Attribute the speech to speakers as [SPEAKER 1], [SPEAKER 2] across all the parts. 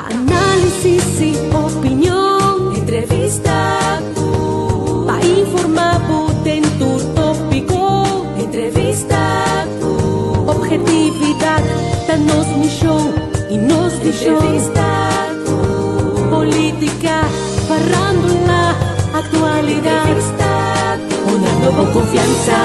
[SPEAKER 1] análisis y opinión, entrevista para informar en tu tópico, entrevista objetividad, danos misión y nos visión, entrevista política, farándula, actualidad, entrevista una nueva confianza.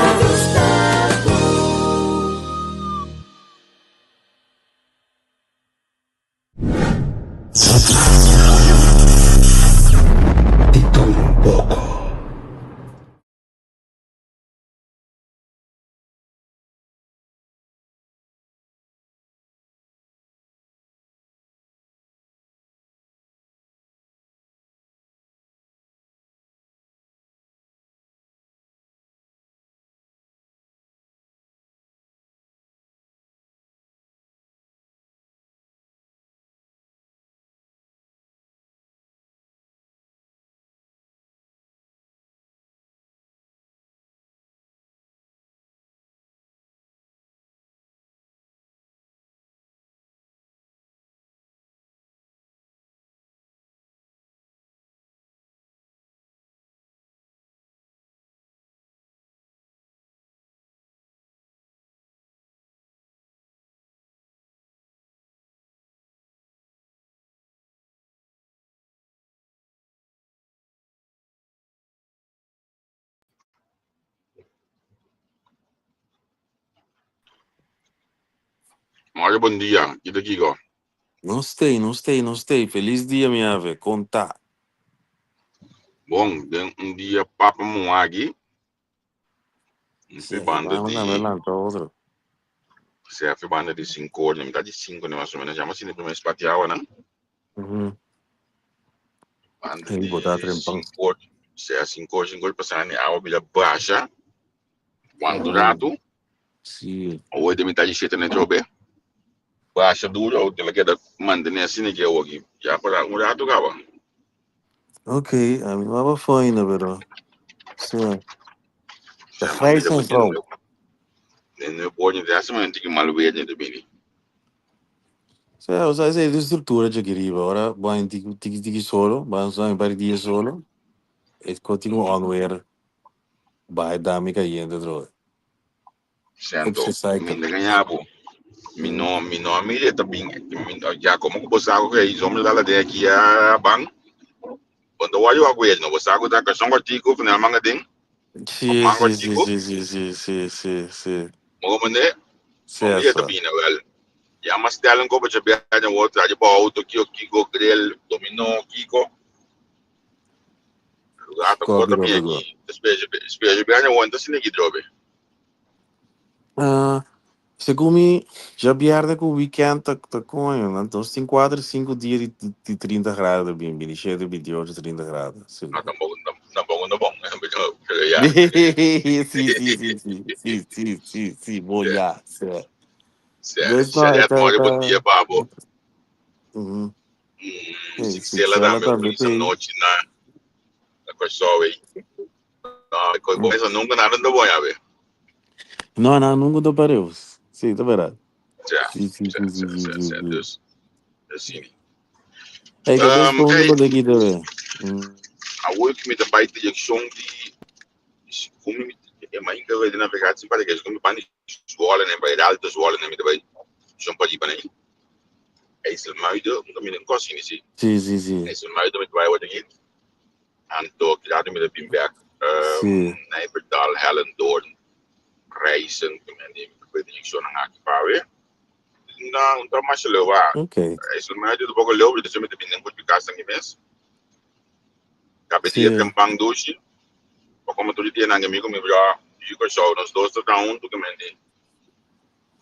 [SPEAKER 2] Olha, bom dia. E daqui, Igor?
[SPEAKER 3] Não sei. Feliz dia, minha ave. Conta.
[SPEAKER 2] Bom, dia Papa Moagi. Banda de...
[SPEAKER 3] outro.
[SPEAKER 2] Se é banda de 5 anos, metade de 5, né, mais ou menos. Já mas primeiro espateava, né? Banda de 5 anos. Se é 5 anos, passando a água bila baixa. Quanto rato?
[SPEAKER 3] Sim.
[SPEAKER 2] Ou é de metade de 7, né, Jobe? Baixa dura, ou ela quer manter assim, né, que é o aqui. Já para um rato, acaba.
[SPEAKER 3] Ok, a mim não foi ainda, pero... Sim.
[SPEAKER 2] Se é mais não pode ter essa, mas tem que mal ver dentro do bem.
[SPEAKER 3] O sea, essa é a estrutura que eu queria. Agora, vai tiki solo, vai usar um par de dias solo. E continua onweer. Vai dar me caindo, droga.
[SPEAKER 2] Certo, me ganhava. Mi nome é também, já como que você sabe que eles vão dar daqui a bang, quando eu olho a coisa, não você sabe que a são artigo final manga tem,
[SPEAKER 3] Sim.
[SPEAKER 2] Como né, nome é também, well, já mas deram como já bem a outra de auto Kiko grill, dominó Kiko, ato que também aqui, espécie bem a outra se ninguém drobe.
[SPEAKER 3] Segundo já pierde com o weekend tá com ele, então tem 4, 5 dias de 30 graus bem, 27, 28, 30 graus.
[SPEAKER 2] Não bom,
[SPEAKER 3] Sim, bolha.
[SPEAKER 2] Certo, bom dia, Babo. Se ela dá essa noite na pessoa aí, coisa nunca nada do bom, já vê.
[SPEAKER 3] Não, nunca do pareu. Sim, tá verdade.
[SPEAKER 2] Certo. Assim.
[SPEAKER 3] É que eu estou daqui também.
[SPEAKER 2] A work met de baita de ação de como é mais que vai navegar sem para que como para escola né vai alta escola né me vai são para ir para aí é isso mais do me não consigo sim é isso mais do me vai o daqui anto criado me de Bimberg na Iberdal Hellendoorn Reisen também de vai de ação na aqui para ver não tá mais levar é isso mais do pouco levar de me de bem com o caso aqui mesmo caberia tampang doce como tu dia nange amigo me já digo só nós dois tá junto que me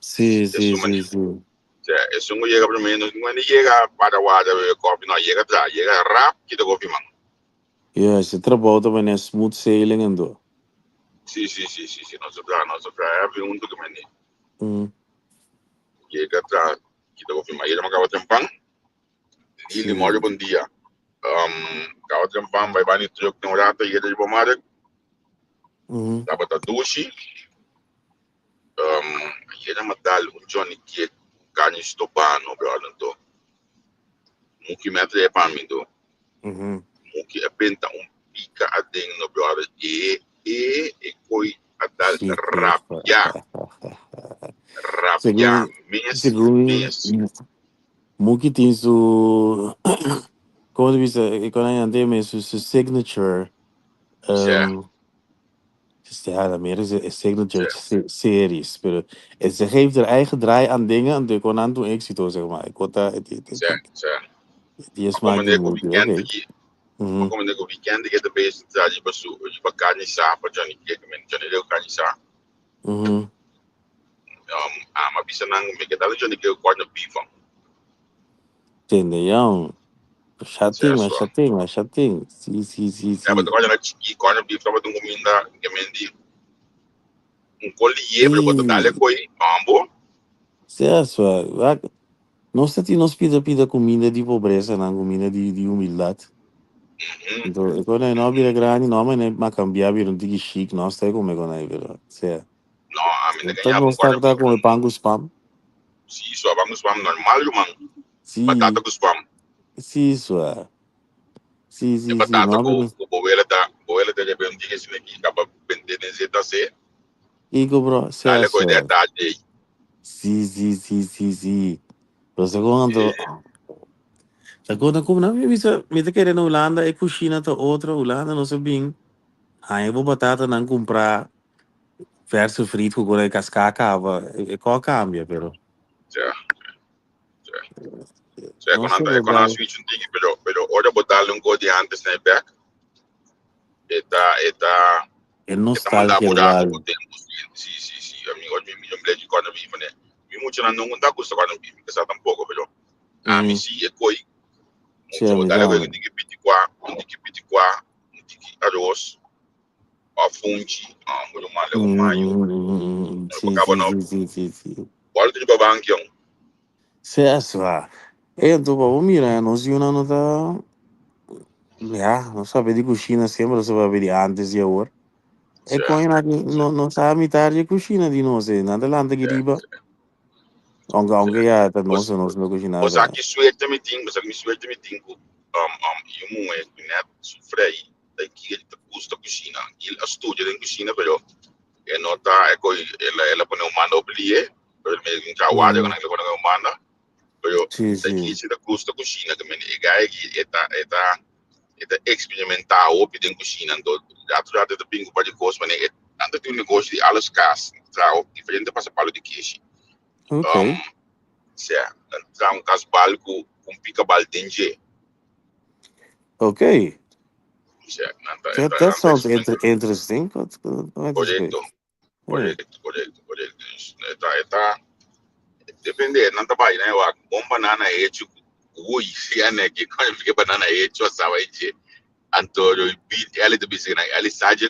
[SPEAKER 3] Sim.
[SPEAKER 2] Isso não chega primeiro, não chega para o ar da copa, não chega atrás, chega rápido que tu confirma.
[SPEAKER 3] Se trabalha também é smooth sailing ando.
[SPEAKER 2] Sim, nós é pergunta que me chega atrás que tu confirma, ele não acaba tempão, ele morre bom dia, acaba tempão, vai para o truque no rato, ele de bomada, acaba da duche, ele matar Johnny que carne estopando, brother, então Muki mete para mim do.
[SPEAKER 3] Uhum.
[SPEAKER 2] Muki apenta pica a ding no brother e coi a dar
[SPEAKER 3] Chique.
[SPEAKER 2] rabia
[SPEAKER 3] Segundo,
[SPEAKER 2] mes.
[SPEAKER 3] Muki tem su, como se diz, quando a gente tem su signature,
[SPEAKER 2] Certo,
[SPEAKER 3] ja, meer is signature series, pero ze geeft er eigen draai aan dingen en de kon aan doen éxito, zeg maar. Ik word daar,
[SPEAKER 2] certo.
[SPEAKER 3] die
[SPEAKER 2] Maar como
[SPEAKER 3] smaakt die
[SPEAKER 2] nego
[SPEAKER 3] Muki,
[SPEAKER 2] weekend
[SPEAKER 3] oké.
[SPEAKER 2] aqui, mas como nego weekend que é da base de basu, de carne sa para Johnny que men Johnny deu carne sa. Mas bisa nang me que tal Johnny que corta beef.
[SPEAKER 3] Entendeu?
[SPEAKER 2] Certo.
[SPEAKER 3] Chatinho. Sim.
[SPEAKER 2] É, mas agora na chiqui corta beef tava dando comida que mendi colher para botar ali
[SPEAKER 3] E,
[SPEAKER 2] coi, ambo.
[SPEAKER 3] certo, não se tem nos pida comida de pobreza, não comida de humildade. Então, quando é não vira grande, não, mas não cambiar, vira um tique chique, não sei como é que não é, vira. Certo.
[SPEAKER 2] No, a mí me
[SPEAKER 3] Então,
[SPEAKER 2] ganhava
[SPEAKER 3] não
[SPEAKER 2] corta
[SPEAKER 3] está
[SPEAKER 2] beef.
[SPEAKER 3] com o pango spam.
[SPEAKER 2] Sim, só vamos normal, man. Batata
[SPEAKER 3] Sim,
[SPEAKER 2] com spam.
[SPEAKER 3] sim, sim,
[SPEAKER 2] Batata
[SPEAKER 3] não,
[SPEAKER 2] com
[SPEAKER 3] mas...
[SPEAKER 2] boela da repente que se aqui acaba vendendo em ZTC.
[SPEAKER 3] Igo, bro,
[SPEAKER 2] Dale com ideia
[SPEAKER 3] certo.
[SPEAKER 2] tarde.
[SPEAKER 3] Sim. Você quando... Agora, como não, me tá querendo Holanda, e coxina tá outra, Holanda não sei bem. Aí eu vou batata não comprar verso frito com agora cascaca, e qual cambia, pero...
[SPEAKER 2] Cioè,
[SPEAKER 3] Não sei,
[SPEAKER 2] con una
[SPEAKER 3] verdade.
[SPEAKER 2] switch un tiki, pero ora botarle un go di antes nel back
[SPEAKER 3] É
[SPEAKER 2] e ta mandar
[SPEAKER 3] nostalgia
[SPEAKER 2] mudando
[SPEAKER 3] real.
[SPEAKER 2] com o tempo. Sì, amigo, mi non leggi quando vivo, né? Mi mucho non da gusto quando vivo, che sa tampoco, però. Mi sì, e poi
[SPEAKER 3] Sim,
[SPEAKER 2] mucho
[SPEAKER 3] me
[SPEAKER 2] botare
[SPEAKER 3] dá.
[SPEAKER 2] quel piti qua, un tiki arroz, a fungi, muito male com maio.
[SPEAKER 3] Sim.
[SPEAKER 2] Guarda di babanchio.
[SPEAKER 3] Certo, então, vamos mirar, nós não não tá... não sabe de coxina sempre, você vai ver antes e agora. É com
[SPEAKER 2] Cioè,
[SPEAKER 3] ela não sabe imitar de coxina de nós, nada lá de riba. Aunque já tá nós não
[SPEAKER 2] Mas
[SPEAKER 3] coxinava.
[SPEAKER 2] aqui suerte me tinha, io muoio, né, sofrei daqui ele custa cozinha, ele estuda em cozinha, pero é nota é coi ela põe uma manda oblié, pero me em trabalho quando ela põe uma manda, pero daqui
[SPEAKER 3] Sim.
[SPEAKER 2] se da custa cozinha que me é que eta experimentar o em cozinha, então já de pingo para de coisa, mas é tanto que o negócio de alles cas, trau diferente passa palo de queijo.
[SPEAKER 3] Ok.
[SPEAKER 2] Se trau cas balco com pica baldenje.
[SPEAKER 3] Ok. That
[SPEAKER 2] Nanta
[SPEAKER 3] sounds
[SPEAKER 2] experimento.
[SPEAKER 3] interesting. What is good?
[SPEAKER 2] Correto. Depende, nanta bai, né? Wa bom banana é tipo, ui, se é né que quando fica banana é tipo, sabe aí, Antônio, ela de bisina, ela sabe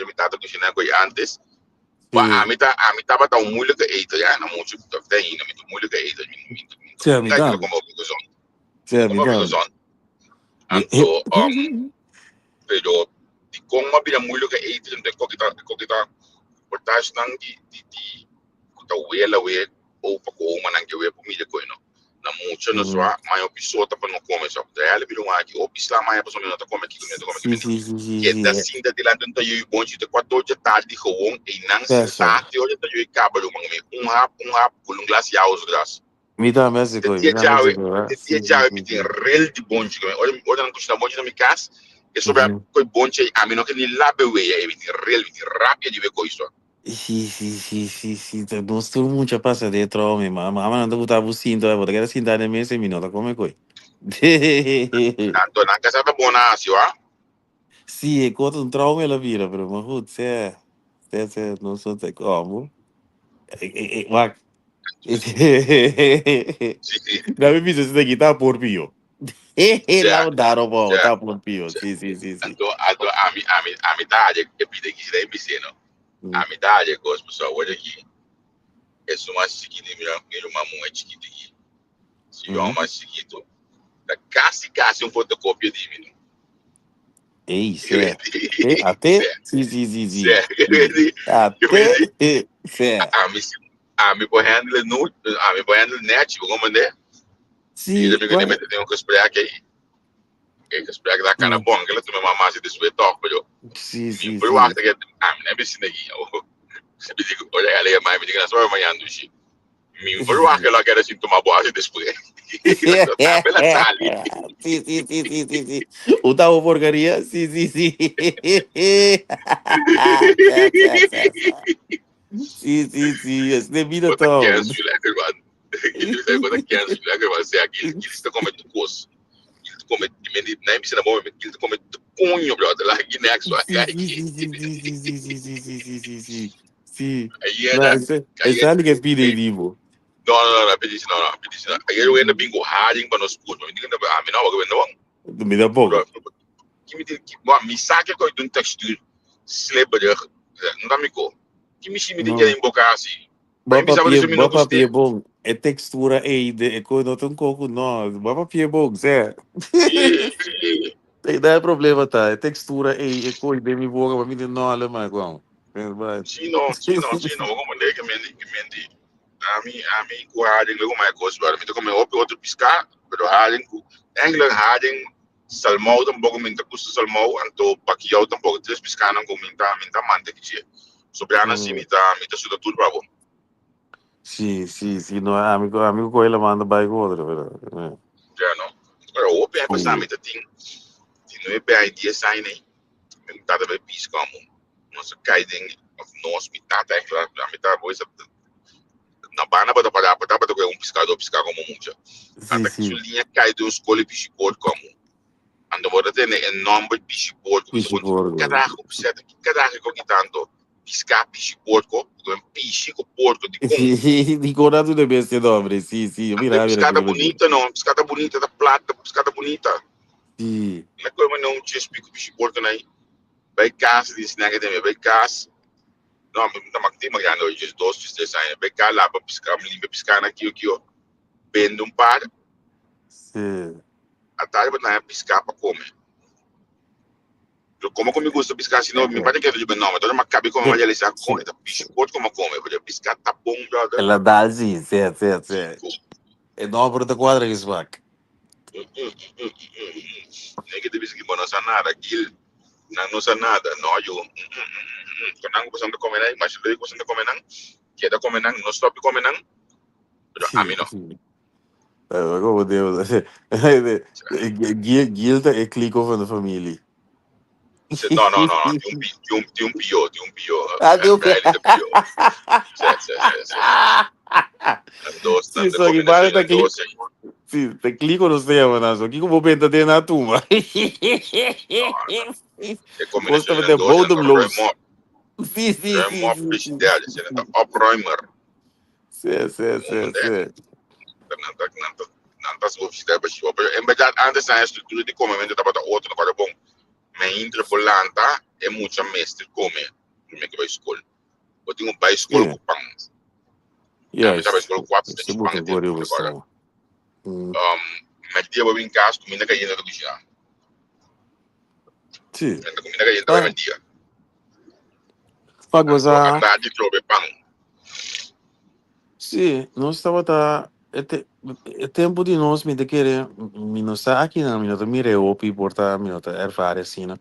[SPEAKER 2] me tata cozinhar coi antes. Wa a mim tava tão muito que eita, já não muito, tem ainda muito que eita,
[SPEAKER 3] Sim, me
[SPEAKER 2] nunca
[SPEAKER 3] dá.
[SPEAKER 2] digo como fica zon. Anto, pero di como bira muito que eita, então kokita portas nang di kuta wela we o pa ko manang ke we pumile ko no na mucho no swa mayo pisota pa no come so da ele biro aqui o pisla mayo pa so no ta come aqui que da
[SPEAKER 3] Sim.
[SPEAKER 2] sinda de lá dentro eu bonde de 4 de tarde com e não se
[SPEAKER 3] Certo.
[SPEAKER 2] tarde hoje eu acaba do mangue um rap com um glass ya os glass
[SPEAKER 3] Me dá México,
[SPEAKER 2] de dia
[SPEAKER 3] Sim.
[SPEAKER 2] já me tem real de bonde olha não custa bonde na minha casa e sobre coi bonde a mim não que ni labe we e me tem real me tem rápido de ver coisa.
[SPEAKER 3] Sì, te mostro mucha passa dietro me, ma non devo stare bussando, perché era sin dare mese minuto, come qui.
[SPEAKER 2] Tanto na casa da buona asia.
[SPEAKER 3] Sì, è quanto un trauma la vita, però, ma se, non so te come. Ma...
[SPEAKER 2] Sì,
[SPEAKER 3] Da me mi sono chitarra por pio.
[SPEAKER 2] cioè,
[SPEAKER 3] La daro po,
[SPEAKER 2] cioè,
[SPEAKER 3] ta por pio,
[SPEAKER 2] cioè,
[SPEAKER 3] sì.
[SPEAKER 2] a metade che pide chi sei vicino, a metade cosa so, voglio chi, e su ma chiquito, mio mamma è chiquito chi, se io ma chiquito, da casi un fotocopia di mio.
[SPEAKER 3] Ehi, se. A te? Sì.
[SPEAKER 2] Vedi,
[SPEAKER 3] A te? Se.
[SPEAKER 2] a mi può handle no, a mi può handle net, come ne?
[SPEAKER 3] Sim,
[SPEAKER 2] amigo nem mete tem um cosplay aí. Que cosplay da cara bom, que ela também mamá se desvê top, eu.
[SPEAKER 3] sim,
[SPEAKER 2] Me
[SPEAKER 3] sim,
[SPEAKER 2] por
[SPEAKER 3] sim.
[SPEAKER 2] que nem me ensina aqui. Se me digo, olha, ela é mais me diga na sua manhã do chi. Me por que ela quer assim tomar boa de desvê. Tá bela sali.
[SPEAKER 3] Sim, sim, sim, sim, sim, sim. O tal porcaria? Sim, sim, sim. Certo, certo, certo, certo. Sim, sim, sim. Esse é vida
[SPEAKER 2] Bota
[SPEAKER 3] tal.
[SPEAKER 2] 15 lekker man. Ele sai bota 15 lekker man. Sei aqui, ele está comendo coço. Ele come, nem precisa bom, ele come punho, brother. Lá aqui next one,
[SPEAKER 3] Sim,
[SPEAKER 2] cara
[SPEAKER 3] sim,
[SPEAKER 2] aqui.
[SPEAKER 3] sim, sim, sim, sim, sim, sim, sim, sim, sim, sim, sim. Sim.
[SPEAKER 2] Aí é
[SPEAKER 3] Não,
[SPEAKER 2] na,
[SPEAKER 3] esse
[SPEAKER 2] aí
[SPEAKER 3] é que é pide vivo.
[SPEAKER 2] não, pedis não, pedis não. Aí eu ainda bingo harding para nós cursos. Me diga, ah, me não, eu não.
[SPEAKER 3] Me dá pouco.
[SPEAKER 2] Que me diga, bom, me saque com um textura slippery. Não dá me co. Que me diga
[SPEAKER 3] Não.
[SPEAKER 2] em boca assim. Mas me sabe disso me não
[SPEAKER 3] Ba
[SPEAKER 2] gostei.
[SPEAKER 3] papel bom. É textura aí de quando tem um coco nós. Ba papel bom, Zé.
[SPEAKER 2] E
[SPEAKER 3] Tem daí problema tá. É textura aí é coisa de me boca para mim não olha mais com.
[SPEAKER 2] sim, não, como é que me a mim com harding logo mais coisa, para mim to come outro piscar, pero harding com angler harding salmão tampouco me custa salmão, então paquiao tampouco três piscar não com minta mante que tinha. Sobre a assim me tá suda tudo para bom.
[SPEAKER 3] Sì, sì, sì, no, amico quello manda by outro, vero?
[SPEAKER 2] Já não. Agora o pé para
[SPEAKER 3] Sì.
[SPEAKER 2] me tá tem não é bem idea sai nem. Me tá da piscar como. Nossa guiding of nós me tá claro, me tá coisa na bana para para piscar como muito.
[SPEAKER 3] Sì,
[SPEAKER 2] Até que
[SPEAKER 3] sì,
[SPEAKER 2] sua linha cai do escolha piscipor como. Ando agora tem enorme piscipor que você
[SPEAKER 3] pisci
[SPEAKER 2] pode
[SPEAKER 3] porco.
[SPEAKER 2] cada que tanto piscar piscipor com um piscico porco de com.
[SPEAKER 3] Sì, ricordato le bestie d'ombre, sì, sì,
[SPEAKER 2] Ando
[SPEAKER 3] mira
[SPEAKER 2] piscata
[SPEAKER 3] quello lì.
[SPEAKER 2] bonita não, piscata bonita da plata, piscata bonita.
[SPEAKER 3] Sì,
[SPEAKER 2] Não é como não tinha pico piscipor que nem vai casa diz nada também vai casa. Não, não mas tem mais não, just dois, just três anos. Vai cá lá para piscar, me limpa piscar aqui ó. Vendo par,
[SPEAKER 3] sì.
[SPEAKER 2] a tarde vai piscar para comer. Como me gusta piscar assim, não, me parece que é de nome, então eu acabei com uma
[SPEAKER 3] Che-
[SPEAKER 2] malha com
[SPEAKER 3] sì.
[SPEAKER 2] essa piscipor como come, porque piscar tá bom, brother.
[SPEAKER 3] La dal, sì, sì, sì, sì. E no, per te quadra che svac.
[SPEAKER 2] Nem que deve que não sa nada, aquilo não sa nada, não eu, quando não gostando de comer não, mas eu gostando de comer não, que da comer não stop comer não, a
[SPEAKER 3] Sì,
[SPEAKER 2] mim não.
[SPEAKER 3] sì. Come devo Gilda e Clico van de familie.
[SPEAKER 2] Não, tem um pio,
[SPEAKER 3] Ah, deu pé.
[SPEAKER 2] velho de pio. Sim. Andos,
[SPEAKER 3] Sim,
[SPEAKER 2] tanta
[SPEAKER 3] só que para
[SPEAKER 2] combinação,
[SPEAKER 3] tá
[SPEAKER 2] andos,
[SPEAKER 3] sim, te clico no sistema, não, só que como bem ter na turma.
[SPEAKER 2] é combinação,
[SPEAKER 3] Gostava de
[SPEAKER 2] andos,
[SPEAKER 3] bom de
[SPEAKER 2] então
[SPEAKER 3] blues. Sim, sim, sim,
[SPEAKER 2] Remo
[SPEAKER 3] sim, sim.
[SPEAKER 2] presidente, então opprimer,
[SPEAKER 3] Sim, sim,
[SPEAKER 2] como
[SPEAKER 3] sim,
[SPEAKER 2] é,
[SPEAKER 3] sim.
[SPEAKER 2] não tá sofisticado para chivar, em verdade, antes a estrutura de comimento estava outro, agora bom, mas entre bolanta é muito mestre come, como é que vai escolher. Eu tenho um pai escolha
[SPEAKER 3] Sim,
[SPEAKER 2] com pão, a minha pai
[SPEAKER 3] yes.
[SPEAKER 2] escolha quatro
[SPEAKER 3] Você
[SPEAKER 2] de pão
[SPEAKER 3] botou
[SPEAKER 2] até
[SPEAKER 3] agora eu
[SPEAKER 2] agora.
[SPEAKER 3] gostava.
[SPEAKER 2] Mas dia eu vim em casa, comida caindo na cozinha,
[SPEAKER 3] Sim.
[SPEAKER 2] comida caindo
[SPEAKER 3] Ah,
[SPEAKER 2] também dia,
[SPEAKER 3] para
[SPEAKER 2] então
[SPEAKER 3] gozar.
[SPEAKER 2] andar de trobe pão,
[SPEAKER 3] Sim, nós estava tá é tempo de nós me de querer me não está aqui não, me não mire o pi porta me não erfar assim, né?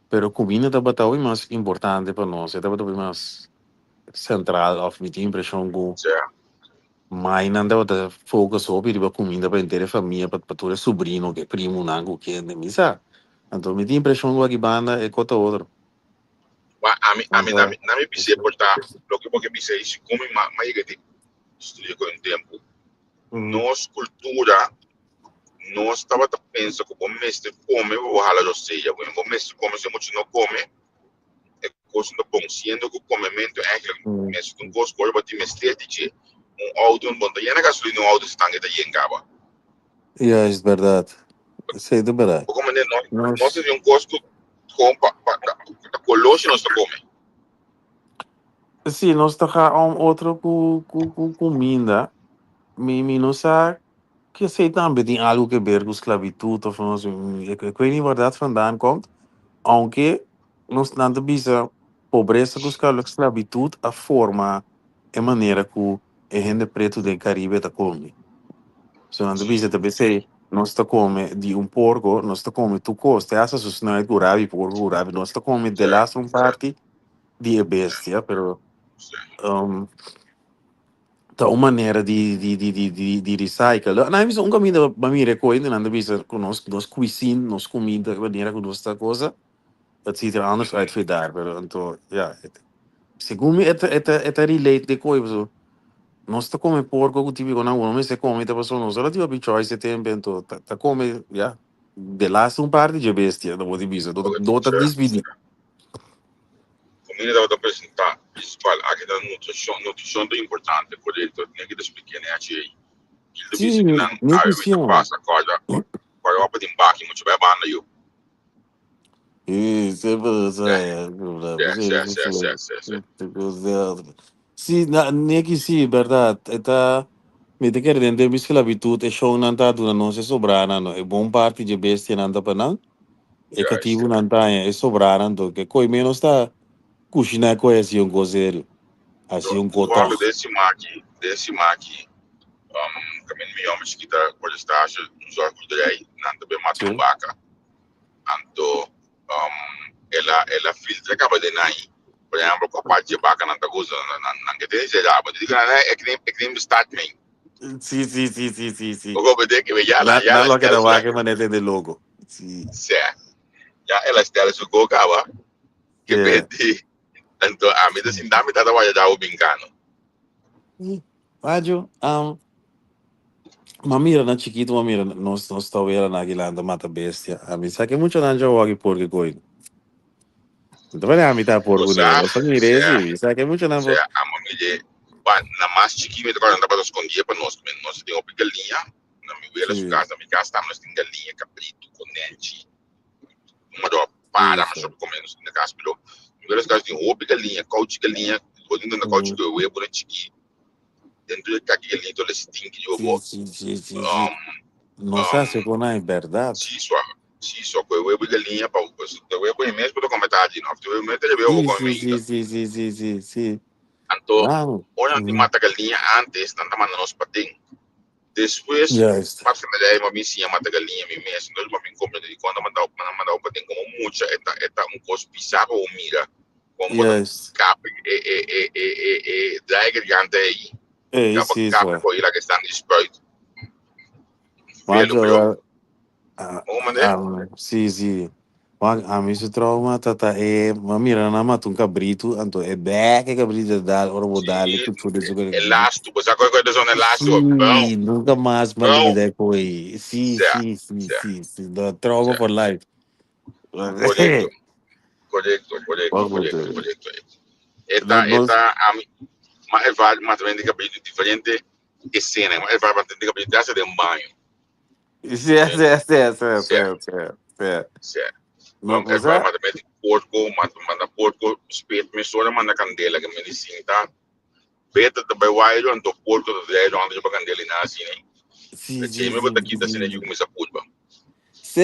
[SPEAKER 3] Pero comida da batau é mais importante para nós, é da batau mais central of me tem impressão go
[SPEAKER 2] certo?
[SPEAKER 3] mas não dá bata focus sobre a comida para inteira família para todo sobrinho que primo nango que é de misa. Então me tem impressão go aqui banda é cota outro.
[SPEAKER 2] Mas
[SPEAKER 3] Então,
[SPEAKER 2] na minha PC portar, lo que porque PC isso come mais que estudia com o tempo,
[SPEAKER 3] uhum.
[SPEAKER 2] nossa cultura não estava pensando que o mestre come, o rala eu sei, o mestre come se muito não come, é coisa do bom, sendo que o comimento é aquele
[SPEAKER 3] Uhum.
[SPEAKER 2] mestre um gosto por bater mestre de auto um bom, e na gasolina um auto está ainda yengava.
[SPEAKER 3] Yeah, é verdade. Isso é de verdade.
[SPEAKER 2] O como nós
[SPEAKER 3] Nós
[SPEAKER 2] temos um gosto com da colossia nós come.
[SPEAKER 3] sim, nós está um outro com comida. Me não sabe que sei também tem algo que ver com esclavitud ou falando assim, eu não verdade vandaan komt, aunque nós não bisa pobreza com esclavitud a forma e maneira que a gente preto do Caribe está come. So anda
[SPEAKER 2] Sim,
[SPEAKER 3] bisa também sei, nós está come de porco, nós está come tu coste, essa não é gurabi porco gurabi, nós está come de lá
[SPEAKER 2] certo,
[SPEAKER 3] um
[SPEAKER 2] certo,
[SPEAKER 3] parte de
[SPEAKER 2] certo,
[SPEAKER 3] bestia, pero
[SPEAKER 2] certo.
[SPEAKER 3] um, tá uma maneira de recycle. Não, mas um caminho para mim recolhe, não anda bisa com nós cuisine, nós comida, maneira com nossa coisa, het ziet er anders uit voor daar, pero então, ja, segundo me, é relate de coisa. Nós está come porco que tipo não, não se come, tá passando, nós ela tipo choice tem bento, tá come, ja, de lá um parte de bestia, não pode bisa, do tá
[SPEAKER 2] Certo,
[SPEAKER 3] desvidi.
[SPEAKER 2] certo. Comida deve apresentar, principal, aqui da nutrição é importante, correto? Nem que das pequenas, achei. Ele disse que
[SPEAKER 3] Sim,
[SPEAKER 2] não, a mim
[SPEAKER 3] nutrição.
[SPEAKER 2] passa, coisa, quando eu pedi embarque, muito bem, banda, eu.
[SPEAKER 3] Isso, é
[SPEAKER 2] Sim,
[SPEAKER 3] verdade,
[SPEAKER 2] sim, sim, sim, sim, sim.
[SPEAKER 3] sim, nem que sim, verdade, tá, me te quer entender, mas que a habitude é show não tá dura, não se sobrar, não, é bom parte de bestia não tá para não, é cativo
[SPEAKER 2] Yes.
[SPEAKER 3] não tá, é sobrar, não, que coi menos tá, cozinhar com esse um cozeiro, assim um
[SPEAKER 2] Eu falo
[SPEAKER 3] cotox.
[SPEAKER 2] desse maqui, caminho meu, mas que tá, por estágio, nos órgãos de lei, não também mata um
[SPEAKER 3] Sim,
[SPEAKER 2] vaca. Então, ela filtra, acaba de nair. Por exemplo, com a parte de vaca, não tá usando, não que tem geral, mas digo, é que nem statement.
[SPEAKER 3] sim, sim, sim, sim, sim,
[SPEAKER 2] O
[SPEAKER 3] sim.
[SPEAKER 2] que eu vejo que já
[SPEAKER 3] Na
[SPEAKER 2] ela
[SPEAKER 3] loja
[SPEAKER 2] está,
[SPEAKER 3] da vaca, mas é de logo. Sim,
[SPEAKER 2] já ela está, se o acaba, que
[SPEAKER 3] é.
[SPEAKER 2] pede. Então, a mim, assim, dá-me, tá, já o brincando.
[SPEAKER 3] Rádio, ma mira na chiquito, ma mira, non sto vera na gilanda mata bestia. A mi sa che mucho non giochi porco coi. Dove ne abita porco
[SPEAKER 2] Você,
[SPEAKER 3] nero? Sto
[SPEAKER 2] você,
[SPEAKER 3] miresi, mi sa che mucho
[SPEAKER 2] você,
[SPEAKER 3] non.
[SPEAKER 2] a mamãe, na mais chiquinha, agora não dá para esconder para nós também. Nós temos uma galinha, na
[SPEAKER 3] Sì,
[SPEAKER 2] minha casa, nós temos galinha, cabrito, conente, uma dó
[SPEAKER 3] sì,
[SPEAKER 2] para, mas
[SPEAKER 3] sì.
[SPEAKER 2] só para comer, nós temos casa, pero, na minha casa tem roupa galinha, couch galinha, depois ainda na couch
[SPEAKER 3] Mm,
[SPEAKER 2] que eu ia por chiqui, dentro de cada galinha, todo esse ting que eu
[SPEAKER 3] sì,
[SPEAKER 2] vou,
[SPEAKER 3] sì, sì, sì, sì.
[SPEAKER 2] um,
[SPEAKER 3] Non sa se con hai verdad.
[SPEAKER 2] se só que eu ia galinha, para eu ia por mês para comer tarde, não, eu ia meter, eu vou
[SPEAKER 3] Sì,
[SPEAKER 2] comer
[SPEAKER 3] sì,
[SPEAKER 2] ainda.
[SPEAKER 3] sì, sì, sì, sì, sì, sì.
[SPEAKER 2] Então,
[SPEAKER 3] Wow.
[SPEAKER 2] olha, de
[SPEAKER 3] Mm.
[SPEAKER 2] mata galinha antes, não tá mandando os patins. Depois,
[SPEAKER 3] Yes,
[SPEAKER 2] passa na ideia, uma vizinha mata galinha, me mesmo, então uma vez como de quando mandar o patinho como muita, é um coisa bizarro ou mira, como da
[SPEAKER 3] yes.
[SPEAKER 2] capa, drag gigante aí, capa
[SPEAKER 3] Sì,
[SPEAKER 2] capa
[SPEAKER 3] so.
[SPEAKER 2] com ele que está disposto, velo bro,
[SPEAKER 3] Guarda,
[SPEAKER 2] uma né?
[SPEAKER 3] sì, sì. Ma a me si trova tata e ma mira na mata un cabrito, anto e beh che cabrito da ora vou dar
[SPEAKER 2] Sim,
[SPEAKER 3] tutto su de zucchero di.
[SPEAKER 2] elástico, você coisa da zona elástico,
[SPEAKER 3] Sì, nunca mais mal
[SPEAKER 2] bom,
[SPEAKER 3] lidar com ele. Sì,
[SPEAKER 2] certo,
[SPEAKER 3] sì, sì,
[SPEAKER 2] certo,
[SPEAKER 3] sì, sì, da trauma for
[SPEAKER 2] certo,
[SPEAKER 3] life.
[SPEAKER 2] correto, correto, correto,
[SPEAKER 3] Vamos
[SPEAKER 2] correto,
[SPEAKER 3] ver.
[SPEAKER 2] correto. Esta, mas vai, mas também tem cabelo diferente, que cena, mas vai ter cabelo dessa de um banho.
[SPEAKER 3] Sì, sì, sì, sì, sì,
[SPEAKER 2] Certo,
[SPEAKER 3] sì, sì.
[SPEAKER 2] certo.
[SPEAKER 3] Ma
[SPEAKER 2] Vai
[SPEAKER 3] cosa?
[SPEAKER 2] mandar porco, manda porco, espeto, mistura, manda candela, que me disse, tá? Beta também vai, eu ando porco, eu ando de candela e nada assim, né?
[SPEAKER 3] Sì,
[SPEAKER 2] Eu tinha
[SPEAKER 3] sì,
[SPEAKER 2] me
[SPEAKER 3] sì,
[SPEAKER 2] botar aqui, assim, né? Eu
[SPEAKER 3] sì.
[SPEAKER 2] comecei a pulpa.
[SPEAKER 3] Sì,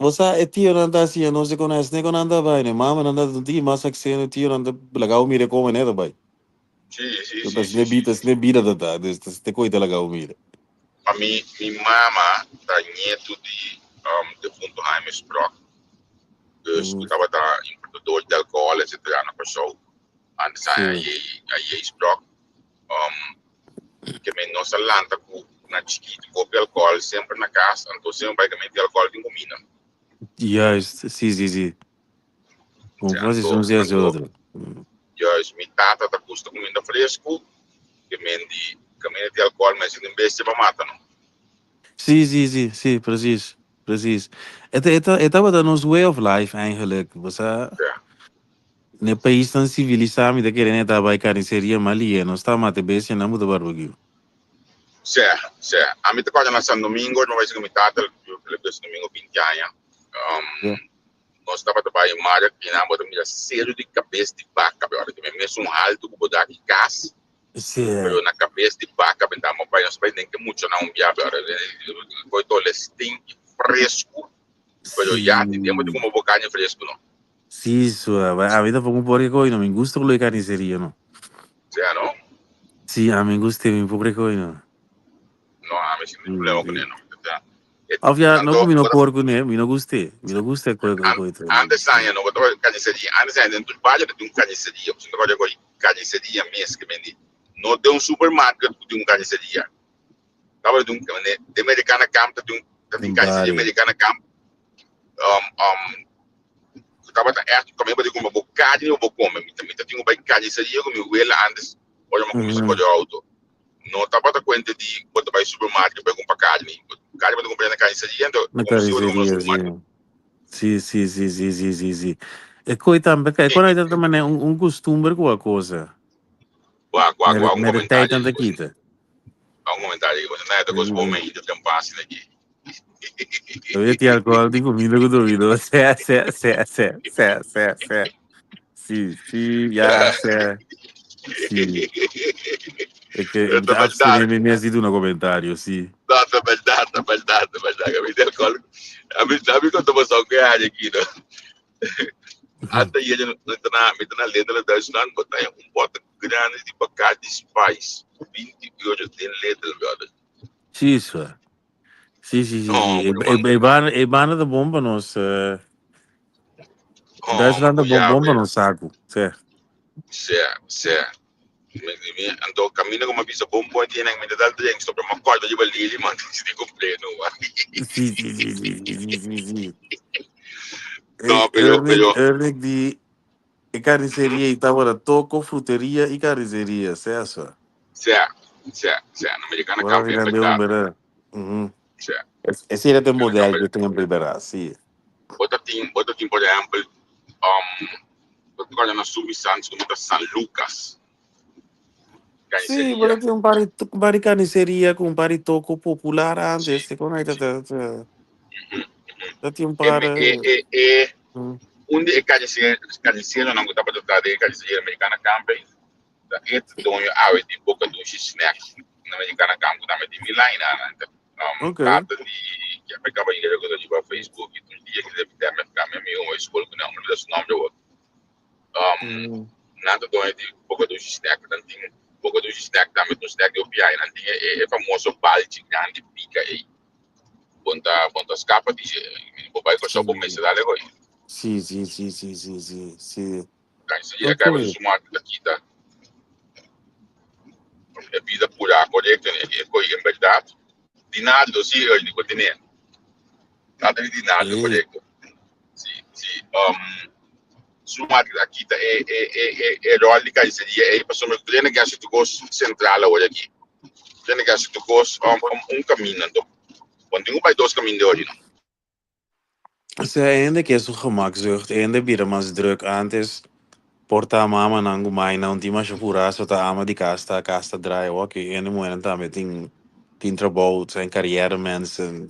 [SPEAKER 3] você é tio não tá assim, não se conhece nem quando anda bem, né? Mama não anda do dia, mas é que se é tio não anda legal, mira como é, né, bem.
[SPEAKER 2] Sim, sim,
[SPEAKER 3] Tu tá
[SPEAKER 2] sim,
[SPEAKER 3] se
[SPEAKER 2] sim, sim.
[SPEAKER 3] se nebita da tá, te coita legal, mira.
[SPEAKER 2] A minha mama tá neto de fundo Jaime Sprock, que
[SPEAKER 3] Uhum.
[SPEAKER 2] escutava da importador de álcool, etc. na pessoa. Antes
[SPEAKER 3] Sim.
[SPEAKER 2] aí Sprock, que me nossa lanta na chiquita, copia álcool sempre na casa, então sempre vai comer álcool de comida.
[SPEAKER 3] Yes, sì, sì, sì. Non quasi sono sia
[SPEAKER 2] Então,
[SPEAKER 3] outro.
[SPEAKER 2] já me tata tá custa comida fresco, que me de álcool, mas não beste para matar, não.
[SPEAKER 3] Sì, sì, sì, sì, precies. Precies. Het wat dan ons way of life eigenlijk. Was ne país tan civilizado, de que net bij carniceria Mali, no está mate bes na muda barbecue.
[SPEAKER 2] Sim. A mim te coisa na São Domingo, não vai ser que me tata, eu falei que esse domingo 20 anos.
[SPEAKER 3] Yeah.
[SPEAKER 2] Nós estava trabalhando em Mara, e na moda me cedo de cabeça de vaca, agora que me mesmo um alto que botar aqui gás,
[SPEAKER 3] Sì.
[SPEAKER 2] pero na cabeça de vaca, bem, nós vai nem que muito não viável, agora foi todo stink fresco, pero
[SPEAKER 3] Sì.
[SPEAKER 2] já temos de como bocanha fresco, não.
[SPEAKER 3] Sì, a vida fa un po' che coi, no mi gusta quello di carniceria, no.
[SPEAKER 2] Não?
[SPEAKER 3] Sì, a me gusta un po' che coi, no.
[SPEAKER 2] No, a mí sin problema con
[SPEAKER 3] Sì.
[SPEAKER 2] él, no. O sea,
[SPEAKER 3] Ovvio, non
[SPEAKER 2] tanto,
[SPEAKER 3] come no porco ne, mi non gusti. Mi non gusta quel
[SPEAKER 2] antes años, no, cuando carnicería, antes años, dentro del valle de un carnicería, pues no vaya con carnicería mes que vendí. No de un supermercado, de un carnicería. Estaba de un, de americana camp, de un carnicería
[SPEAKER 3] Bari.
[SPEAKER 2] americana camp. Estaba echt, como eu digo, uma bocadinho eu vou comer. Então, tinha um carniceria com meu ele antes, olha uma comida com o auto. Não estava da conta de quando vai ao supermercado para comprar carne. Carne para comprar na carniceria, então,
[SPEAKER 3] Na
[SPEAKER 2] como se eu no
[SPEAKER 3] carniceria,
[SPEAKER 2] supermercado.
[SPEAKER 3] sì. Sì. E poi também, quando aí também é costume com a coisa.
[SPEAKER 2] Um
[SPEAKER 3] Nere tijd
[SPEAKER 2] comentário
[SPEAKER 3] aan de
[SPEAKER 2] aí,
[SPEAKER 3] kita.
[SPEAKER 2] um comentário aí, não é da coisa boa, mas ainda passa aqui.
[SPEAKER 3] Eu ia ter alcool de comida com duvido. Sé. Sim, já, sé. Sim. É que
[SPEAKER 2] Esta
[SPEAKER 3] abstenir me ha sido um comentário, sim.
[SPEAKER 2] Nossa, verdade. A mim quando você ganha aqui, até ele me tá na letra da Island, botar bota grande de Bacardi Spice, 20 euros tem letra, brother.
[SPEAKER 3] Isso. Sim.
[SPEAKER 2] Não,
[SPEAKER 3] É bana da bomba, nossa. Duitsland
[SPEAKER 2] oh, já,
[SPEAKER 3] bomba no saco. Certo.
[SPEAKER 2] certo. Então, caminho com uma pizza bom point, e nem me dá drink, sobre uma corda de balili, mano, se de completo.
[SPEAKER 3] Sim.
[SPEAKER 2] Não, pero,
[SPEAKER 3] Ernik die carniceria e estava toco, fruteria e carniceria, certo?
[SPEAKER 2] certo. Na americana
[SPEAKER 3] Agora
[SPEAKER 2] campo é
[SPEAKER 3] virando um
[SPEAKER 2] verdade.
[SPEAKER 3] beira.
[SPEAKER 2] Certo.
[SPEAKER 3] Esse era o modelo que eu tenho que liberar, sim.
[SPEAKER 2] Outra tem, por exemplo, agora na Substância, como está San Lucas,
[SPEAKER 3] Sim,
[SPEAKER 2] carniceria.
[SPEAKER 3] mas tem pari carniceria com pari toco popular antes,
[SPEAKER 2] Sim.
[SPEAKER 3] te conecta, tem para...
[SPEAKER 2] Onde é carniceiro não gostava de estar de carniceria americana camping, da donho awe de boca do snack na americana camping, da de Milana, carta de que pegava em ele quando eu Facebook, um dia que deve ter minha uma escola que não me dá nome do nada donho de boca do snack, não tem boca do snack, da do snack do PI, não tem é famoso balde grande pica aí. Ponta escapa de vai com só por mês da legal.
[SPEAKER 3] Sim.
[SPEAKER 2] Carniceria acaba de sumar daqui da vida pura, correta, em verdade. De nada do sim, eu digo de nada de nada, correto. Sim. Sumar daqui da é rol de carniceria, é para somar plena que acho que gosto central olha aqui. Plena que acho que gosto caminho, então. Quando tem vai dois caminhos de hoje.
[SPEAKER 3] Ze ainda que é sua gemakzucht, ainda vira mais druk antes. Porta a mama nangu mai não tinha mais apuraço tá ama de casta dry ok ainda moeda também tem trabalho tem carreira mensen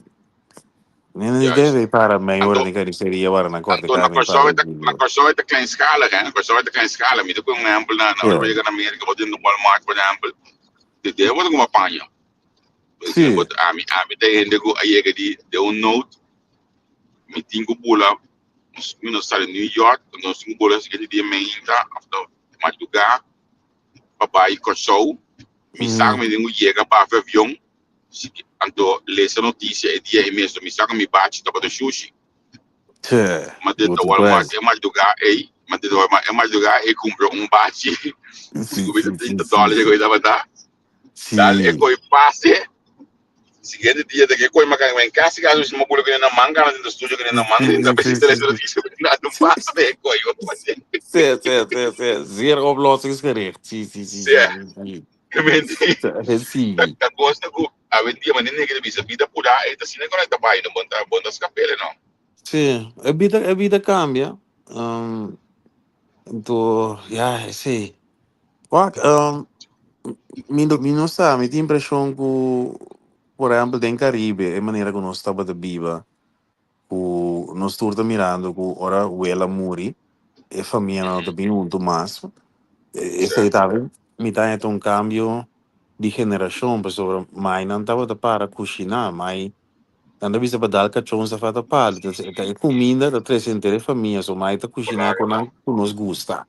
[SPEAKER 3] nem deve para maior de carniceria para na corte
[SPEAKER 2] Então, na
[SPEAKER 3] carne para
[SPEAKER 2] Kosovo é klein escala, né? Na Kosovo é klein escala. Me deu um exemplo na Noruega, na América, vou no Walmart, por exemplo. De vou uma panha.
[SPEAKER 3] sim
[SPEAKER 2] A mim tem gente que aí é de note, me tinha bula, não está em New York, nós temos bula que de meinta, after madrugar, papai Kosovo, me sabe me tenho chega para avião, então lê notícia e dia mesmo, me sabe me bate para do sushi. Mas dentro do Walmart é madrugar e comprou bate, $30 que eu estava dar. Dale, e coi passe. Seguinte dia de que coi makan em casa, caso se mo que na manga, no estúdio que na manga, ainda precisa ter essa notícia, não passa de coi, eu tô fazendo.
[SPEAKER 3] sim zero oplossingsgericht sim
[SPEAKER 2] Tá gosta que a vendia maneira que bisa vida pura, e tá sine conecta pai, não bonta escapele não.
[SPEAKER 3] sim a vida cambia então sim Quack, mi não sabe, mi tem impressão que, por exemplo, em Caribe, a maneira que nós estamos de viva, que nós estamos mirando que ora o ela muri, e a família não está bem muito mais, e sei sabe, mi tem um cambio de geração, pessoal, mas não estava para cozinhar, mas quando você vai dar cachorro, você faz para, então, comida, da presente a família, só mais está cozinhar com nós gosta.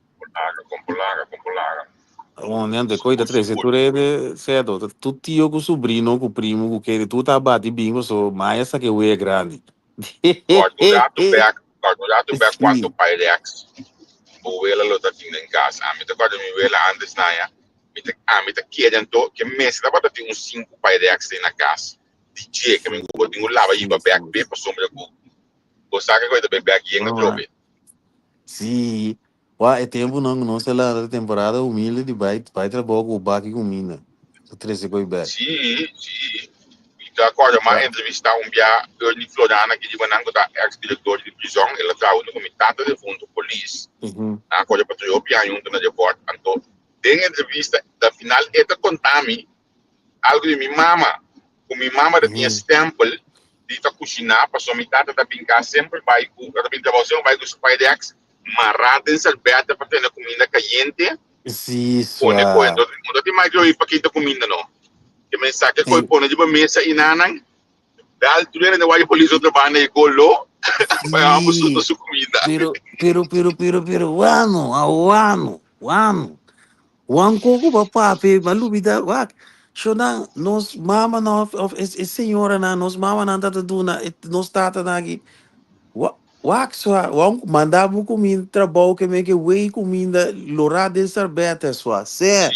[SPEAKER 2] Com polaga.
[SPEAKER 3] onde coisa três tu é certo tu tio com sobrinho com primo com que tu tá bate bingo so mas essa que é grande
[SPEAKER 2] Guardo back quanto
[SPEAKER 3] sim
[SPEAKER 2] Pyrex. Buwela lo ta ting em casa. A mita guarda mi wela antes na ya. Mita querem to que mês da bota tem uns 5 Pyrex na casa. DJ que me guarda tem um lava aí para back bem para sombra com. Gostar que coisa bem back e enga
[SPEAKER 3] não
[SPEAKER 2] trobe.
[SPEAKER 3] sim Wah, é tempo não sei lá da temporada humilde de vai trabalhar com o baque com mina o três coi back
[SPEAKER 2] Sim. Então agora uma entrevista dia Ernie Florana que de manango da ex-diretor de prisão, ela tá no comitado de fundo polícia. Agora para eu piar junto na report. Então, tem entrevista da final esta contami algo de minha mama. Com minha mama tinha stempel de ta cozinhar, passou metade da pincar sempre vai com a pinta você vai com os pai de ex marrada em salbeta para ter comida caliente.
[SPEAKER 3] sim
[SPEAKER 2] Pone coisa,
[SPEAKER 3] sua
[SPEAKER 2] não tem mais para quem tá comida não. Que mensagem que põe de uma mesa e nanang dal tu ne vai polícia trabalhar e golo vai ambos
[SPEAKER 3] sim
[SPEAKER 2] da sua comida.
[SPEAKER 3] pero Wan koko papa pe malubida wak. Shona nos mama na of es senhora na nos mama na tata duna nos tata na aqui. Wak so wan mandava comida trabalho que me que wei comida lora de sarbeta sua. Se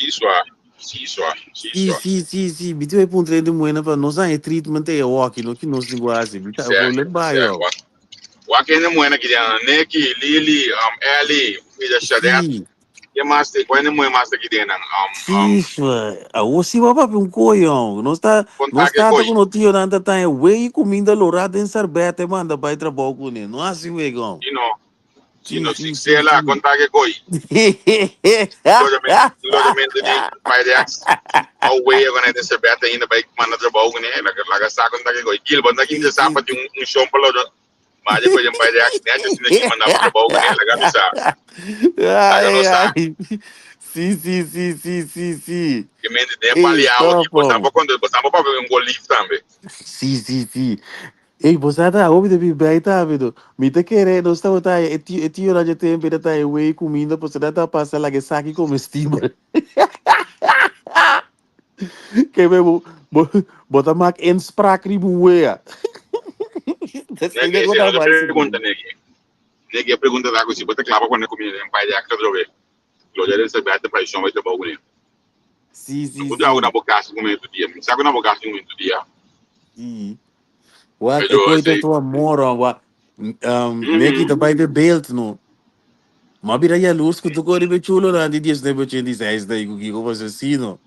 [SPEAKER 3] sim. Bitu e puntre de moena para nos a treatment e walk no que nos linguagem. Bita eu vou levar eu.
[SPEAKER 2] Wakene mwena kijana Neki, Lili, Ellie, Ida Shadet.
[SPEAKER 3] Sim.
[SPEAKER 2] Ye master, kwene mwe master kidena.
[SPEAKER 3] Sim, a o se vai para um coião, não
[SPEAKER 2] Kontage
[SPEAKER 3] está com
[SPEAKER 2] koi.
[SPEAKER 3] o tio nanda tá é wei comida lourada em sarbete manda vai trabalhar com ele, não é assim wegão.
[SPEAKER 2] Siksela, kontage koi. Logamente de Pyrex. Ao way agora nesse beta ainda vai mandar trabalho né, laga sa kontage koi. Gil banda kinja sa pati chão palo. Mas depois em Pyrex, né, just nesse mandar trabalho né, laga bisa. Laga no sa.
[SPEAKER 3] Sim.
[SPEAKER 2] Que mente de
[SPEAKER 3] Ei,
[SPEAKER 2] paliar aqui,
[SPEAKER 3] stop.
[SPEAKER 2] botava para ver golif também.
[SPEAKER 3] Sim. Ei, você tá ouvindo de bem, tá vendo? Me tá querendo, não está tá, tio lá de tempo, ele tá wei comida, você tá passando lá que saque comestível. Que mesmo, bota mais em sprakri bué. Ainda
[SPEAKER 2] Negi,
[SPEAKER 3] que
[SPEAKER 2] se
[SPEAKER 3] tá
[SPEAKER 2] não te
[SPEAKER 3] mais
[SPEAKER 2] pergunta, Negi. Negi, a pergunta da água, se você clava quando é comida em pai de acta droga. Glória a Deus, você vai ter paixão, vai ter bom né. Não pode água na
[SPEAKER 3] Sim.
[SPEAKER 2] boca assim comendo dia. Me sabe na boca assim comendo dia.
[SPEAKER 3] Sim. What é
[SPEAKER 2] Melhor
[SPEAKER 3] coisa
[SPEAKER 2] assim.
[SPEAKER 3] tua mora, what neki também de belt no. Mabira ya luz que tu corre chulo na di 10 nebo 86 daí com que você sino.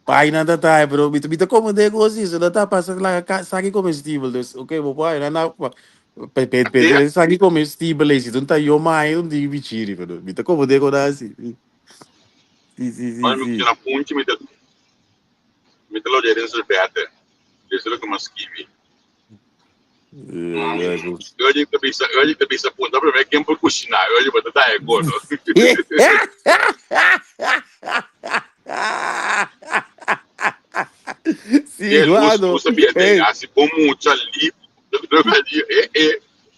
[SPEAKER 3] Pai nada tá, bro. Bita como de coisa isso, não tá passando lá saque comestível, ok, meu pai, não na
[SPEAKER 2] Até,
[SPEAKER 3] saque comestível esse, não tá eu mais um dia bichiri, bro. Bita como de coisa assim.
[SPEAKER 2] quando me
[SPEAKER 3] Sim.
[SPEAKER 2] na ponte, me te lo gerem ser beta. Isso é como esquive. Eu te bisa ponta para ver quem por cozinhar. Eu vou dar é gono.
[SPEAKER 3] Sim,
[SPEAKER 2] Que luz,
[SPEAKER 3] mano.
[SPEAKER 2] luz sabia de
[SPEAKER 3] Ei,
[SPEAKER 2] assim como muito ali.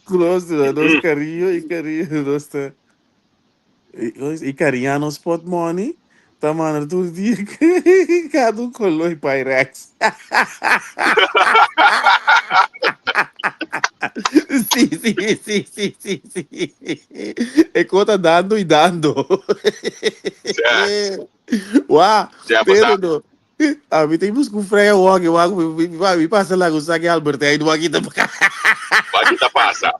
[SPEAKER 3] close, nós carinho, nós tá. E carinha no spot money. Tá, mano, todo dia cada um colou em Pyrex. Sim. É conta dando e dando. Uau,
[SPEAKER 2] Já
[SPEAKER 3] pero
[SPEAKER 2] passar,
[SPEAKER 3] no. A mim temos que freio o água, me passa lá com o saque Albert aí do aqui da
[SPEAKER 2] aqui tá passa.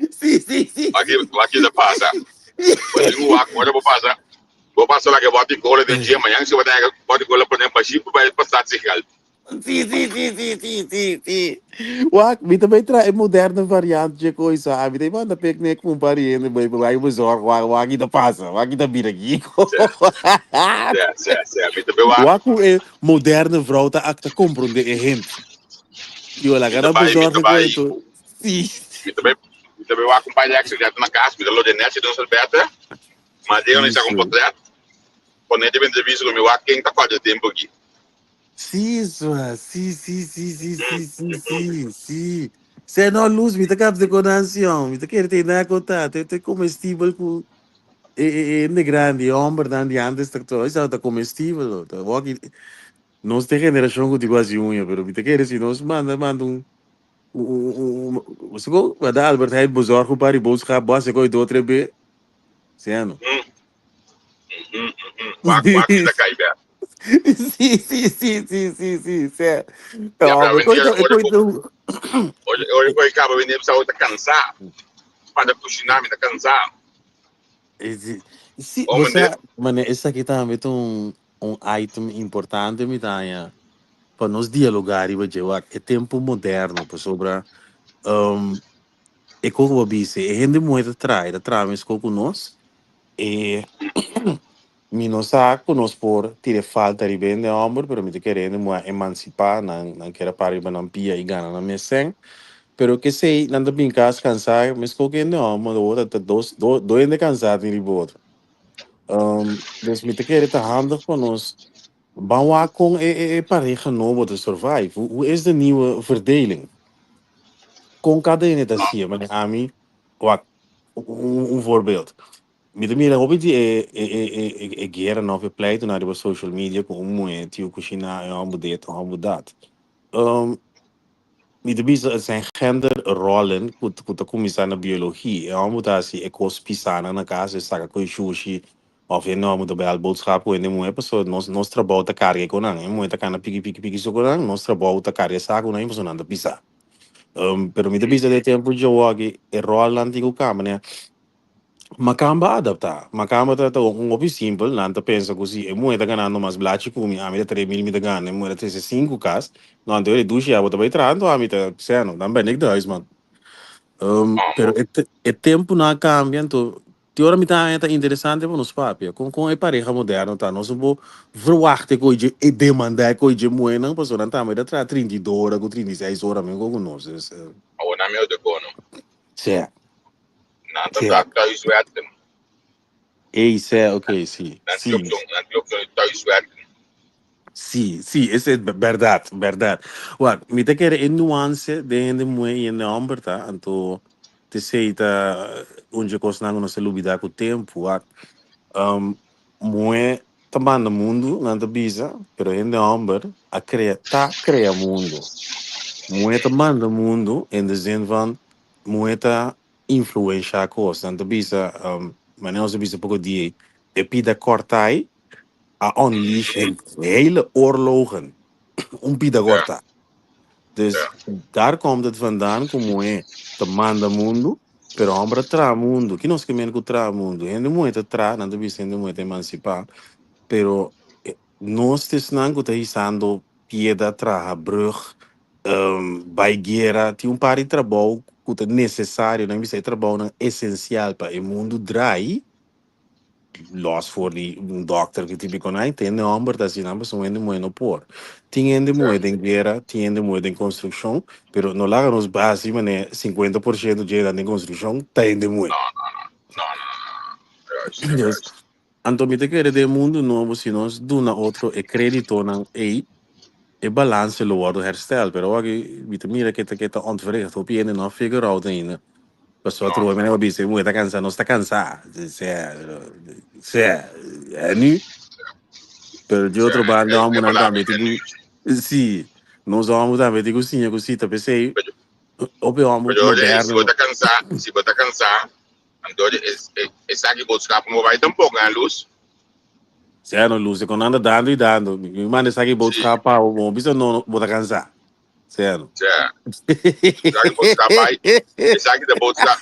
[SPEAKER 3] Sim.
[SPEAKER 2] Aqui tá passa. Mas eu agora vou passar. Vou passar lá que eu vou ter cola de dia amanhã. Se eu vou ter cola para dentro para chip, vai passar de real.
[SPEAKER 3] Sim. Uau, me também traz moderna variante de coisa, sabe? Tem manda piquenique com pariente, vai usar, o aqui da passa, o aqui da vira aqui.
[SPEAKER 2] Certo. Me também vai,
[SPEAKER 3] Waku é moderna volta a te compreender a gente. E olha,
[SPEAKER 2] me
[SPEAKER 3] cada
[SPEAKER 2] também, me
[SPEAKER 3] pessoa que
[SPEAKER 2] também,
[SPEAKER 3] eu sim.
[SPEAKER 2] me também vai acompanhar que já na casa, me dá lo de net, não se beta. Mas eu não sei como
[SPEAKER 3] Isso.
[SPEAKER 2] pode. Quando ele vem entrevista com meu quem tá quase tempo aqui.
[SPEAKER 3] Sim. Se não luz, me tá capaz de condição, me tá querendo ter na conta, tem comestível com. de grande homem, dan de antes, isso é comestível. Nós tem geração que digo assim, unha, pero me te queres se nós manda você vai dar Albert Heijn bezorgen para o bolso, você vai do outro B, certo?
[SPEAKER 2] Wak da Caibe.
[SPEAKER 3] Sim, certo.
[SPEAKER 2] Ja,
[SPEAKER 3] Oh,
[SPEAKER 2] para
[SPEAKER 3] mas
[SPEAKER 2] vender,
[SPEAKER 3] coisa.
[SPEAKER 2] hoje foi acaba vendendo essa outra cansar, para cozinhar, me tá cansar.
[SPEAKER 3] Sim,
[SPEAKER 2] Vamos
[SPEAKER 3] você,
[SPEAKER 2] vender.
[SPEAKER 3] mano, esse aqui também tem um item importante, me dá, para nós dialogar e ver é tempo moderno, para sobre, e como eu disse, é gente muito trai, mas com nós, e mi não sabe, nós por ter falta de bem de homem, pero me te querendo emancipar, não quero parar para não pia e ganhar na minha sen, pero que sei, não te brincas cansar, mas com quem de homem, dois de cansado em riboto. Dus me te querer te handig van ons. Bouwen kon pareja novo te survive. Hoe is de nieuwe verdeling? Kon cadê dat zie je, maar Ami, wat, voorbeeld. Met de meer hobby die guerra nove pleito naar de social media com tio cozinha e amo dit, amo dat. Met de bisa zijn genderrollen, kuta começar na biologie. E amo dat si ecos pisana na casa, saca com sushi. Of je nou moet bij boodschap en dan moet je nos trabalho ta carga com não, moet ta cana pique so com não, nos trabalho ta carga saco não, pessoa não pisa. Pero me de bisa de tempo de jogar e rol antigo cama, né? Macamba adaptar, macamba tá hobby simples, não tá pensa così, e moet ta ganhando mais blachi com a minha 3.000 me ta ganha, moet ta 5 cas, não ando ele duas já bota bem trando, a minha tá, sendo, também nem dois, mano. Pero o tempo não cambia, então, teora me tá interessante para nos papia. Com a pareja moderna, tá? Nós vamos verwachten que e demandar que hoje moe não passou não tá, mas dá 32 horas, com 36 horas mesmo com nós.
[SPEAKER 2] O na meu de cono.
[SPEAKER 3] Sim,
[SPEAKER 2] Na
[SPEAKER 3] sim.
[SPEAKER 2] thuis werken.
[SPEAKER 3] Isso é, ok, sim. Sim,
[SPEAKER 2] Natuurlijk thuis werken.
[SPEAKER 3] sim, isso é verdade, verdade. Ué, me tá querendo nuance de moe e de homem, tá? Então, te sei, tá, onde coisa não se lubida com o tempo, moe também no mundo, não te bisa, pero ainda homem a cria mundo. Moe também no mundo, em de zin van, moe ta influencia a coisa, não te bisa, mas não se bisa pouco die, e pida cortai, a unleash hele oorlogen, pida
[SPEAKER 2] Ja,
[SPEAKER 3] corta. Dus
[SPEAKER 2] ja.
[SPEAKER 3] daar komt het vandaan, como é te manda mundo, pero hombre tra mundo, que nós que menos tra mundo, ainda muito tra, não te bisa ainda muito emancipar. Pero nós tesnan que usando pieda traha brug by guerra tem par de trabalho que é necessário não é trabalho não, essencial para o mundo drai los voor die dokter que tipo con aí tem number das dinâmicas são ainda muito por tem ainda muito em guerra tem ainda muito em construção pero no lá nos base mané 50% de em construção tem ainda muito
[SPEAKER 2] Juist,
[SPEAKER 3] yes.
[SPEAKER 2] juist.
[SPEAKER 3] Então, me te querer de mundo novo, se nós do na outro e crédito não e balance lo worden herstel. Pero aqui, me te mira que tá ontwricht op je não figure out ainda. Pessoal
[SPEAKER 2] No,
[SPEAKER 3] trouxe, mas eu disse, muito cansado, não está cansado. Se é nu, pero de outro bando, não
[SPEAKER 2] é
[SPEAKER 3] vamos
[SPEAKER 2] belangrijk.
[SPEAKER 3] também, tipo, sim, nós vamos também, tipo, sim, tá pensei, o homem
[SPEAKER 2] Bedoel, se
[SPEAKER 3] moderno,
[SPEAKER 2] você está cansado, então esse aqui boodschap não vai tampouco, né, Luz?
[SPEAKER 3] se é no luz, quando anda dando e dando, me manda essa aqui,
[SPEAKER 2] Sim,
[SPEAKER 3] boodschap, o bisa não, bota cansado. Certo.
[SPEAKER 2] ja. Esse aqui boodschap vai, esse aqui de boodschap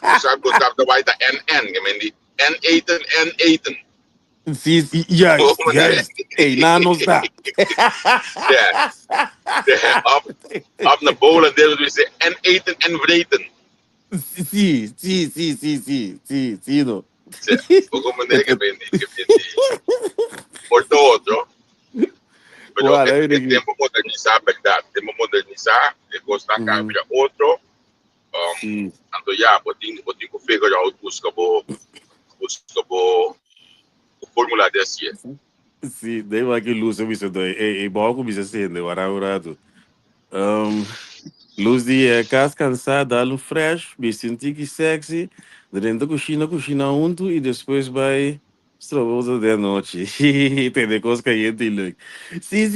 [SPEAKER 2] da vai da NN, que die en eten, en eten.
[SPEAKER 3] Sim, juist. Hey, na nos dá.
[SPEAKER 2] Ja, op naar Polen delen we ze en eten en vreten.
[SPEAKER 3] Sim, não.
[SPEAKER 2] Poco me que vendi. Por todo, pero
[SPEAKER 3] Olha,
[SPEAKER 2] el tiempo modernizar, verdad, tiempo modernizar, el costa cambia otro.
[SPEAKER 3] Sim,
[SPEAKER 2] Então já, botinho figure out busca bo o fórmula desse.
[SPEAKER 3] sim, daí vai que luz eu me doi. Bom que me acende, o luz de casa cansada, luz fresh, me senti que sexy. Dentro da cozinha junto e depois vai estrogonofe de noite. Tem coisa caliente, look. Sim.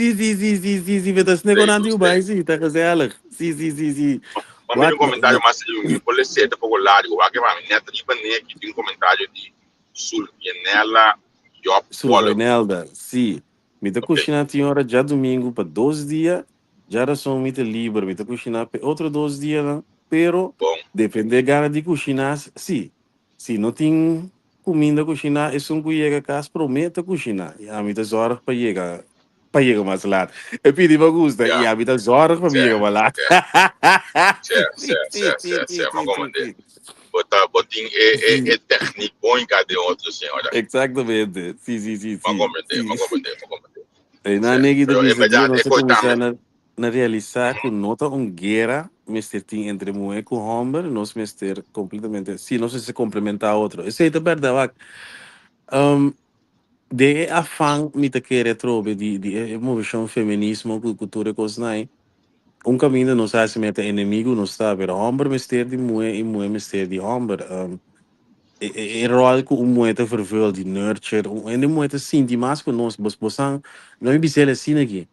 [SPEAKER 3] Mas tá se negociando o bairro, sim, tá gezellig. Sim.
[SPEAKER 2] Mas me
[SPEAKER 3] What?
[SPEAKER 2] um comentário mais eu vou ler certo para o lado, o que vai me neto de banner que tem um comentário de sul e nela job follow.
[SPEAKER 3] Survainelda, sim. Me tá
[SPEAKER 2] Ok,
[SPEAKER 3] cozinhando tinha hora já domingo para 12 dias. Já era só me tá livre, me tá cozinhando outro 12 dias, não. Pero,
[SPEAKER 2] bom,
[SPEAKER 3] depende da gana de cozinhar, sim. Se não tem comida cozinhar, é só que chega a casa, promete cozinhar. E a mim tá horas para chegar mais lá. Eu pedi para gusta, e
[SPEAKER 2] yeah,
[SPEAKER 3] a mim tá horas para chegar
[SPEAKER 2] certo,
[SPEAKER 3] mais lá.
[SPEAKER 2] certo, mas como é,
[SPEAKER 3] Sim.
[SPEAKER 2] botin é técnico bom em cada outro, senhora.
[SPEAKER 3] Exatamente.
[SPEAKER 2] Mas
[SPEAKER 3] Sim.
[SPEAKER 2] como é,
[SPEAKER 3] E na
[SPEAKER 2] certo.
[SPEAKER 3] nega de
[SPEAKER 2] Pero é
[SPEAKER 3] visa dia,
[SPEAKER 2] verdade, é
[SPEAKER 3] nós
[SPEAKER 2] coitado.
[SPEAKER 3] começamos a realizar que nota guerra, mister tem entre mulher com homem, nós mister completamente, sim, não sei se complementar a outro. Isso aí é verdade, um, de afã, me te querer trobe de movição feminismo, cultura, coisa não. Caminho não sabe se mete inimigo, não está, pero homem mister de mulher e mulher mister de homem. Rol que um moeda vervul die nurture en die moeda sim die mas que nós bosang não é bizel assim aqui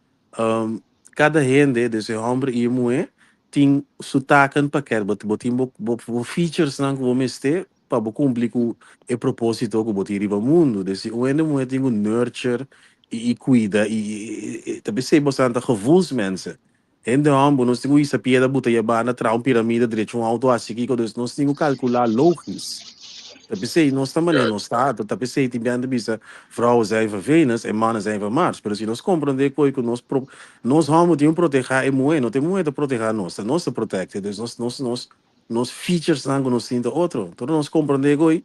[SPEAKER 3] cada rende desse homem e mulher tem sotaque para quer botin features não que vamos ter para cumprir com o propósito que botir riba mundo desse o ende moeda tem um nurture e cuida e também sei bastante gevoels mensen en de homem nós temos isso piada bota e bana tra piramide direito auto assim que nós temos calcular logisch. Tapi sei, nós também não
[SPEAKER 2] Certo,
[SPEAKER 3] está, tapi sei, tem bem bisa, vrouwen zijn van Venus en mannen zijn van Mars. Pero se nós compreender que nós vamos ter proteger e moe, não tem moe de proteger nós te protege, dus nós features não nós sinta outro. Então nós compreender que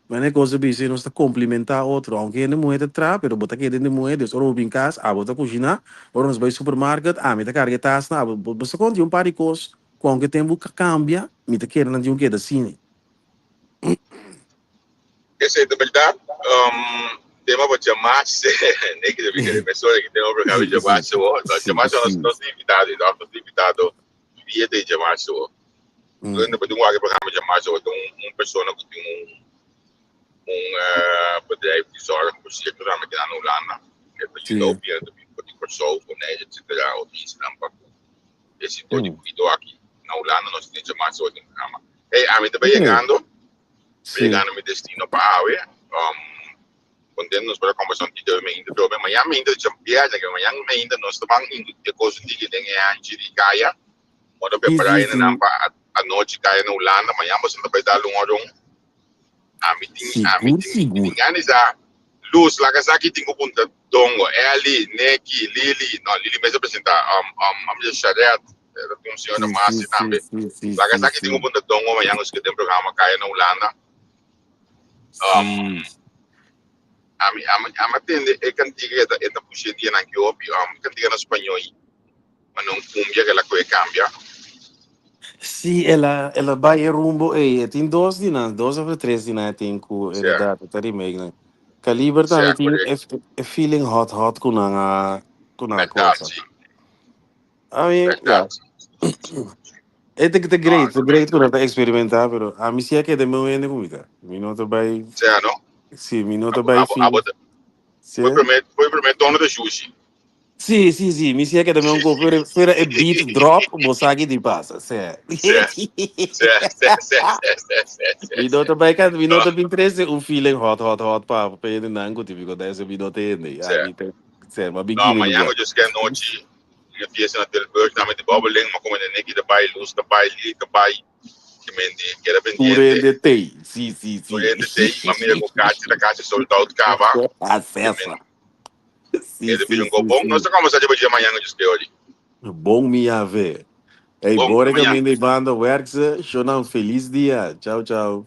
[SPEAKER 3] mas é coisa bisa, nós está complementar outro, aunque não moe de tra, pero bota que de moe, dus oro em casa, bota cozinha, oro nos vai supermarket, me tá carga tas na, você conta um par de coisas, com que tempo cambia, me tá querendo de que da cine.
[SPEAKER 2] essa é a verdade. Tema para chamar, nem que deve querer, pessoa que tem um programa de chamar, chamar nós invitado, via de chamar, ainda para ter um programa de chamar, uma pessoa que tem bedrijf die zorgt voor circulaire met aan Holanda. Het is
[SPEAKER 3] Sim.
[SPEAKER 2] Utopia, de persoon, etc. Of iets dan esse tipo de cuidado aqui na Holanda nós temos mais outro programa. Hey, a mim está chegando meu destino para a área. Quando nós para conversar com o ainda trouxe amanhã ainda de champion, que amanhã ainda nós estamos em coisa que tem antes de caia. Quando preparar ainda não para a noite caia na Holanda, amanhã você não vai dar um
[SPEAKER 3] Seguro.
[SPEAKER 2] organiza luz lá que tem um ponto dongo Eli Neki Lili não Lili mesmo apresenta a Sharet funciona mais também lá que tem um ponto dongo amanhã nós que tem programa caia na Holanda a atende é cantiga é puxadinha na que ouve cantiga no espanhol mas não cumbia que ela coisa cambia
[SPEAKER 3] Sim, ela vai rumbo, tem 2 ou 3 dias, tem com ele
[SPEAKER 2] certo
[SPEAKER 3] dá, tá remake, né? Calibre também
[SPEAKER 2] certo
[SPEAKER 3] tem é feeling hot com a coisa.
[SPEAKER 2] verdade
[SPEAKER 3] I mean, yeah.
[SPEAKER 2] verdade
[SPEAKER 3] É great quando tá experimentar, pero a mim se é que de meu ende comida. Minuto vai,
[SPEAKER 2] certo
[SPEAKER 3] sim, minuto vai feeling.
[SPEAKER 2] foi
[SPEAKER 3] Sim.
[SPEAKER 2] primeiro dono do sushi
[SPEAKER 3] Sim, me se é que de meu corpo, fora é beat drop, você aqui de passa, certo.
[SPEAKER 2] certo
[SPEAKER 3] Minuto vai cada minuto bem treze o feeling hot para ele não tipo desse minuto ele a mim tem ser mas
[SPEAKER 2] não,
[SPEAKER 3] biquíni
[SPEAKER 2] amanhã
[SPEAKER 3] lugar.
[SPEAKER 2] eu disse que é noite. Eu fiz na televisão, na mente bubbling, mas como ele que vai luz, vai ali, vai que mente, que era pendiente.
[SPEAKER 3] Purende tem, sim.
[SPEAKER 2] Ele tem, mas mira com caixa, da caixa soltar o cava.
[SPEAKER 3] Acessa.
[SPEAKER 2] Ele pediu um bom. Nós estamos conversando de amanhã, eu disse que olha.
[SPEAKER 3] Bom me a ver. Ei,
[SPEAKER 2] Bom,
[SPEAKER 3] bora que a
[SPEAKER 2] amanhã.
[SPEAKER 3] minha banda works, show não feliz dia. Tchau.
[SPEAKER 2] Tchau.